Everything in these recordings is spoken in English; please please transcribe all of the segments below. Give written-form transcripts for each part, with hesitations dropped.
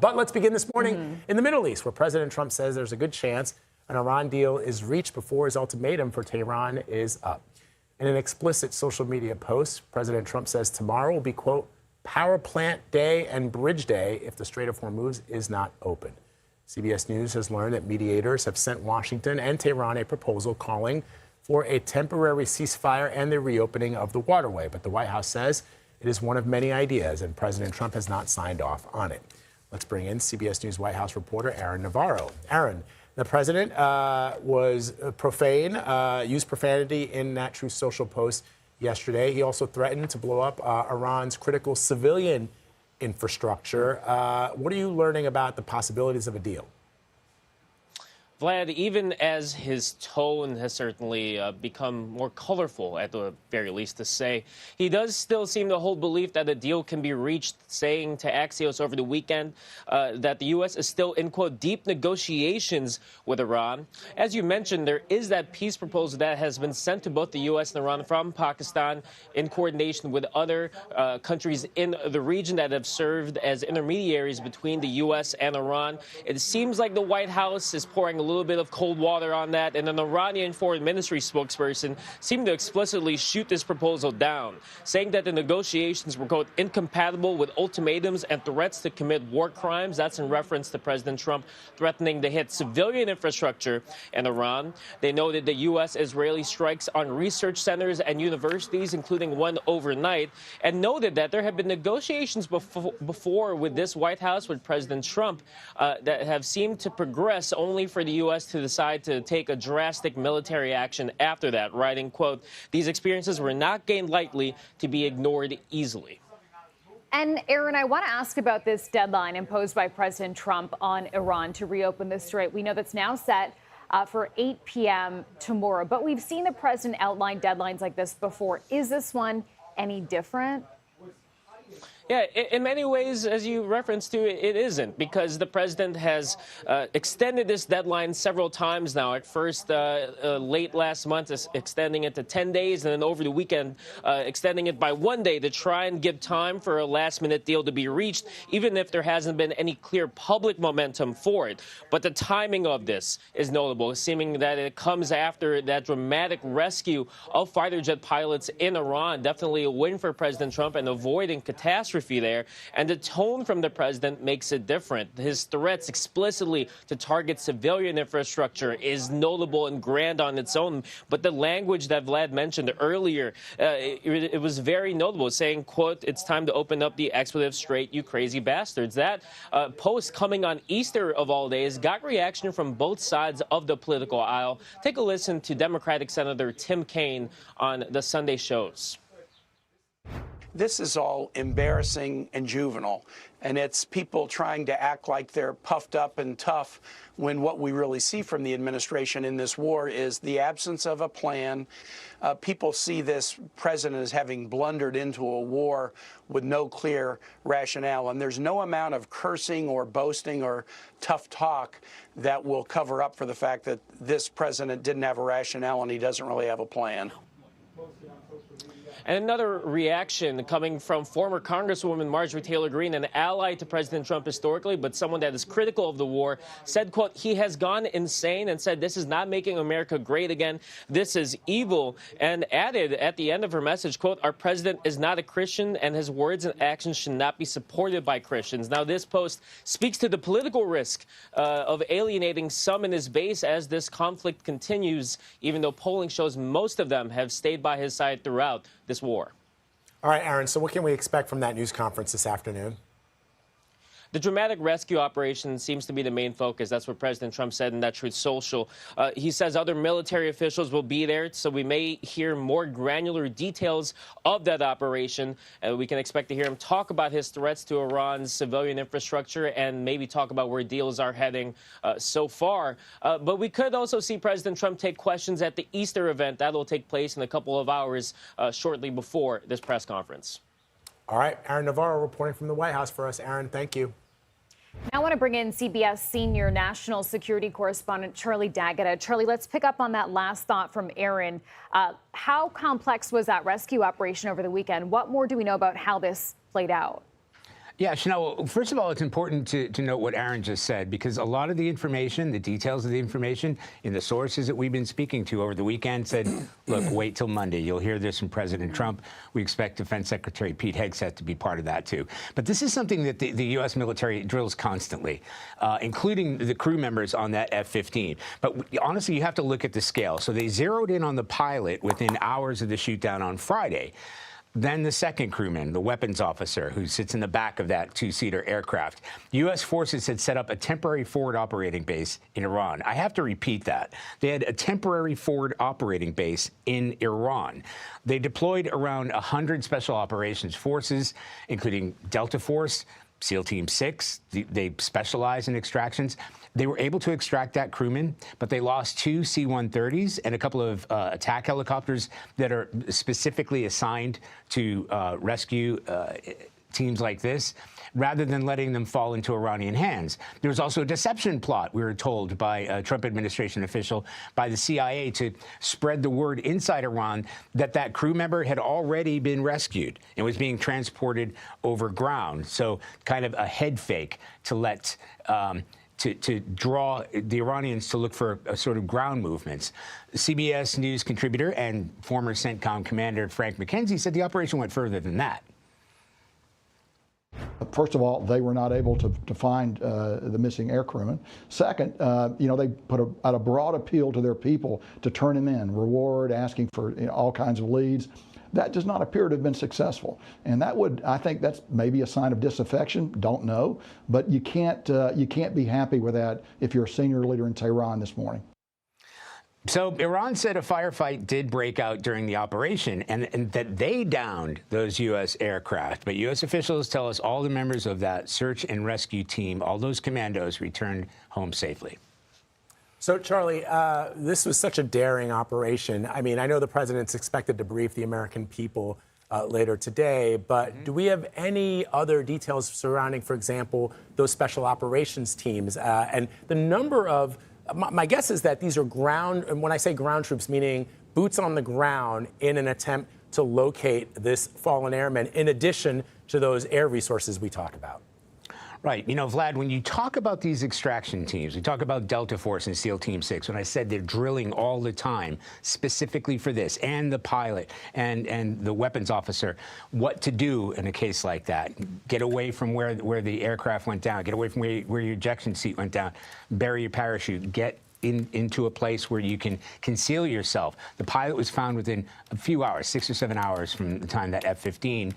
But let's begin this morning in the Middle East, where President Trump says there's a good chance an Iran deal is reached before his ultimatum for Tehran is up. In an explicit social media post, President Trump says tomorrow will be, quote, power plant day and bridge day if the Strait of Hormuz is not open. CBS News has learned that mediators have sent Washington and Tehran a proposal calling for a temporary ceasefire and the reopening of the waterway. But the White House says it is one of many ideas, and President Trump has not signed off on it. Let's bring in CBS News White House reporter Aaron Navarro. Aaron, the president was profane, used profanity in that Truth Social post yesterday. He also threatened to blow up Iran's critical civilian infrastructure. What are you learning about the possibilities of a deal? Vlad, even as his tone has certainly become more colorful, at the very least to say, he does still seem to hold belief that a deal can be reached, saying to Axios over the weekend that the U.S. is still in, quote, deep negotiations with Iran. As you mentioned, there is that peace proposal that has been sent to both the U.S. and Iran from Pakistan in coordination with other countries in the region that have served as intermediaries between the U.S. and Iran. It seems like the White House is pouring a little bit of cold water on that, and an Iranian foreign ministry spokesperson seemed to explicitly shoot this proposal down, saying that the negotiations were, quote, incompatible with ultimatums and threats to commit war crimes. That's in reference to President Trump threatening to hit civilian infrastructure in Iran. They noted the U.S.-Israeli strikes on research centers and universities, including one overnight, and noted that there have been negotiations before with this White House with President Trump that have seemed to progress only for the U.S. to decide to take a drastic military action after that, writing, quote, these experiences were not gained lightly to be ignored easily. And, Aaron, I want to ask about this deadline imposed by President Trump on Iran to reopen the strait. We know that's now set for 8 p.m. tomorrow, but we've seen the president outline deadlines like this before. Is this one any different? Yeah, in many ways, as you referenced to, it isn't, because the president has extended this deadline several times now. At first, late last month, extending it to 10 days, and then over the weekend, extending it by 1 day to try and give time for a last-minute deal to be reached, even if there hasn't been any clear public momentum for it. But the timing of this is notable, seeming that it comes after that dramatic rescue of fighter jet pilots in Iran. Definitely a win for President Trump and avoiding catastrophe there, and the tone from the president makes it different. His threats explicitly to target civilian infrastructure is notable and grand on its own, but the language that Vlad mentioned earlier, it was very notable, saying, quote, it's time to open up the expletive strait, you crazy bastards. That post coming on Easter of all days got reaction from both sides of the political aisle. Take a listen to Democratic Senator Tim Kaine on the Sunday shows. This is all embarrassing and juvenile, and it's people trying to act like they're puffed up and tough when what we really see from the administration in this war is the absence of a plan. People see this president as having blundered into a war with no clear rationale, and there's no amount of cursing or boasting or tough talk that will cover up for the fact that this president didn't have a rationale and he doesn't really have a plan. And another reaction coming from former Congresswoman Marjorie Taylor Greene, an ally to President Trump historically, but someone that is critical of the war, said, quote, he has gone insane, and said this is not making America great again. This is evil, and added at the end of her message, quote, our president is not a Christian, and his words and actions should not be supported by Christians. Now, this post speaks to the political risk of alienating some in his base as this conflict continues, even though polling shows most of them have stayed by his side throughout this war. All right, Aaron, so what can we expect from that news conference this afternoon? The dramatic rescue operation seems to be the main focus. That's what President Trump said in that Truth Social. He says other military officials will be there, so we may hear more granular details of that operation. We can expect to hear him talk about his threats to Iran's civilian infrastructure and maybe talk about where deals are heading so far. But we could also see President Trump take questions at the Easter event. That will take place in a couple of hours shortly before this press conference. All right, Aaron Navarro reporting from the White House for us. Aaron, thank you. Now I want to bring in CBS senior national security correspondent Charlie D'Agata. Charlie, let's pick up on that last thought from Aaron. How complex was that rescue operation over the weekend? What more do we know about how this played out? Yeah, Chanel, first of all, it's important to note what Aaron just said, because a lot of the information, the details of the information in the sources that we've been speaking to over the weekend said, look, wait till Monday. You'll hear this from President Trump. We expect Defense Secretary Pete Hegseth to be part of that, too. But this is something that the U.S. military drills constantly, including the crew members on that F-15. But honestly, you have to look at the scale. So they zeroed in on the pilot within hours of the shoot-down on Friday. Then the second crewman, the weapons officer, who sits in the back of that two-seater aircraft. U.S. forces had set up a temporary forward operating base in Iran. I have to repeat that. They had a temporary forward operating base in Iran. They deployed around 100 special operations forces, including Delta Force, SEAL Team 6. They specialize in extractions. They were able to extract that crewman, but they lost 2 C-130s and a couple of attack helicopters that are specifically assigned to rescue teams like this, rather than letting them fall into Iranian hands. There was also a deception plot, we were told by a Trump administration official, by the CIA to spread the word inside Iran that that crew member had already been rescued and was being transported over ground. So kind of a head fake to let to draw the Iranians to look for a sort of ground movements. CBS News contributor and former CENTCOM commander Frank McKenzie said the operation went further than that. First of all, they were not able to find the missing air crewman. Second, they put out a broad appeal to their people to turn him in, reward, asking for all kinds of leads. That does not appear to have been successful. And that would, I think that's maybe a sign of disaffection, don't know. But you can't be happy with that if you're a senior leader in Tehran this morning. So Iran said a firefight did break out during the operation and that they downed those U.S. aircraft. But U.S. officials tell us all the members of that search and rescue team, all those commandos, returned home safely. So, Charlie, this was such a daring operation. I mean, I know the president's expected to brief the American people later today, but do we have any other details surrounding, for example, those special operations teams and the number of my guess is that these are ground, and when I say ground troops, meaning boots on the ground in an attempt to locate this fallen airman, in addition to those air resources we talk about. Right. You know, Vlad, when you talk about these extraction teams, we talk about Delta Force and SEAL Team 6, when I said they're drilling all the time specifically for this, and the pilot and the weapons officer, what to do in a case like that. Get away from where the aircraft went down. Get away from where your ejection seat went down. Bury your parachute. Get into a place where you can conceal yourself. The pilot was found within a few hours, 6 or 7 hours from the time that F-15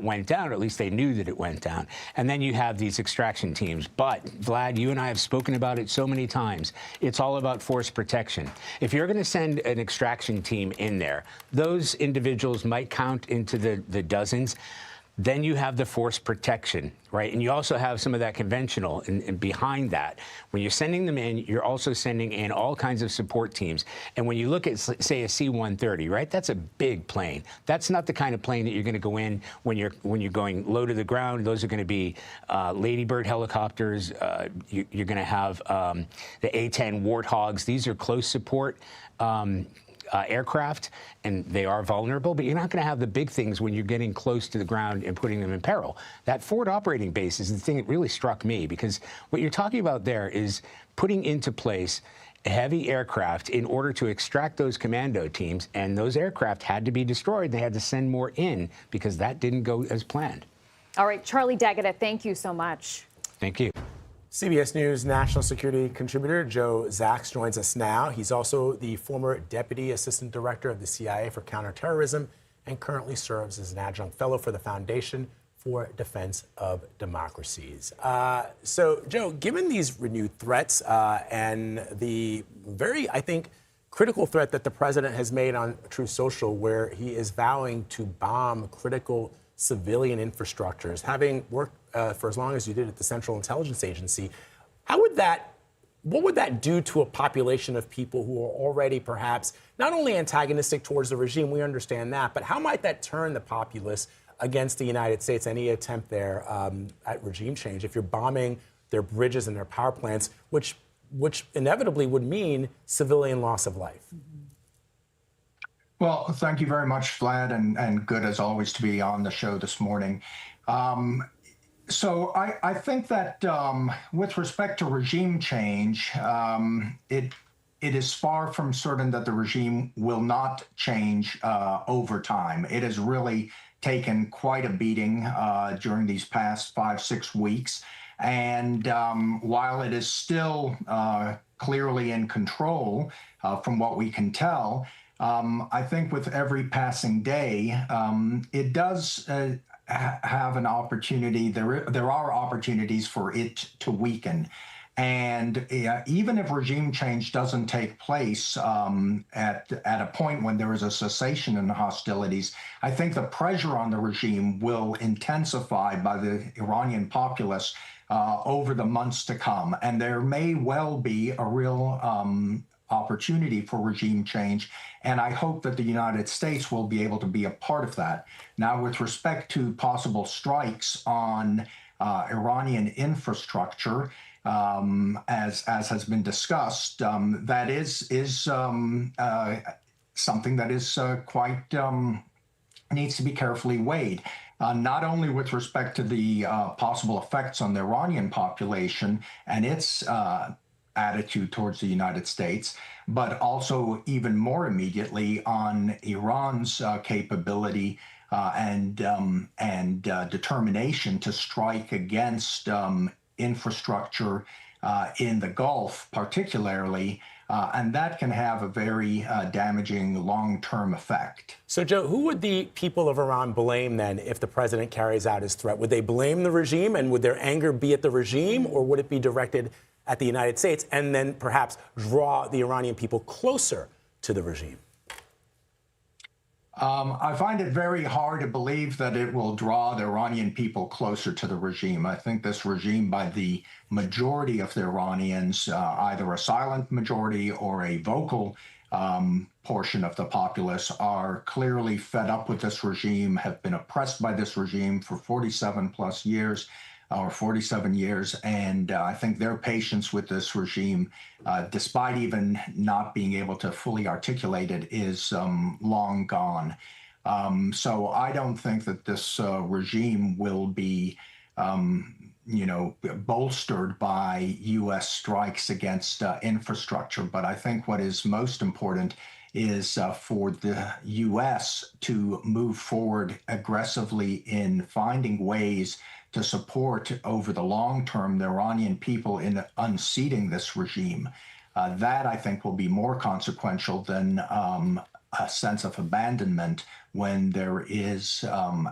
went down, or at least they knew that it went down. And then you have these extraction teams. But, Vlad, you and I have spoken about it so many times. It's all about force protection. If you're going to send an extraction team in there, those individuals might count into the dozens. Then you have the force protection, right? And you also have some of that conventional and behind that. When you're sending them in, you're also sending in all kinds of support teams. And when you look at, say, a C-130, right? That's a big plane. That's not the kind of plane that you're going to go in when you're going low to the ground. Those are going to be Lady Bird helicopters. You're going to have the A-10 Warthogs. These are close support aircraft, and they are vulnerable, but you're not going to have the big things when you're getting close to the ground and putting them in peril. That forward operating base is the thing that really struck me, because what you're talking about there is putting into place heavy aircraft in order to extract those commando teams, and those aircraft had to be destroyed. They had to send more in because that didn't go as planned. All right, Charlie D'Agata, thank you so much. Thank you. CBS News national security contributor Joe Zaks joins us now. He's also the former deputy assistant director of the CIA for counterterrorism and currently serves as an adjunct fellow for the Foundation for Defense of Democracies. So, Joe, given these renewed threats and the very, I think, critical threat that the president has made on Truth Social, where he is vowing to bomb critical civilian infrastructures, having worked for as long as you did at the Central Intelligence Agency, what would that do to a population of people who are already perhaps not only antagonistic towards the regime, we understand that, but how might that turn the populace against the United States, any attempt there at regime change, if you're bombing their bridges and their power plants, which inevitably would mean civilian loss of life? Well, thank you very much, Vlad, and good as always to be on the show this morning. So I think that with respect to regime change, it is far from certain that the regime will not change over time. It has really taken quite a beating during these past 5, 6 weeks. And while it is still clearly in control, from what we can tell, I think with every passing day, it does have an opportunity. There are opportunities for it to weaken. And even if regime change doesn't take place at a point when there is a cessation in the hostilities, I think the pressure on the regime will intensify by the Iranian populace over the months to come. And there may well be a real opportunity for regime change. And I hope that the United States will be able to be a part of that. Now, with respect to possible strikes on Iranian infrastructure, as has been discussed, that is something that is quite needs to be carefully weighed. Not only with respect to the possible effects on the Iranian population and its attitude towards the United States, but also even more immediately on Iran's capability and determination to strike against infrastructure in the Gulf, particularly, and that can have a very damaging long-term effect. So, Joe, who would the people of Iran blame then if the president carries out his threat? Would they blame the regime, and would their anger be at the regime, or would it be directed at the United States and then perhaps draw the Iranian people closer to the regime? I find it very hard to believe that it will draw the Iranian people closer to the regime. I think this regime, by the majority of the Iranians, either a silent majority or a vocal portion of the populace, are clearly fed up with this regime, have been oppressed by this regime for 47 plus years. Or 47 years, and I think their patience with this regime, despite even not being able to fully articulate it, is long gone. So I don't think that this regime will be, bolstered by U.S. strikes against infrastructure. But I think what is most important is for the U.S. to move forward aggressively in finding ways to support over the long term the Iranian people in unseating this regime. That, I think, will be more consequential than a sense of abandonment when there is,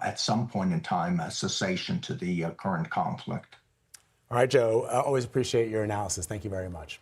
at some point in time, a cessation to the current conflict. All right, Joe, I always appreciate your analysis. Thank you very much.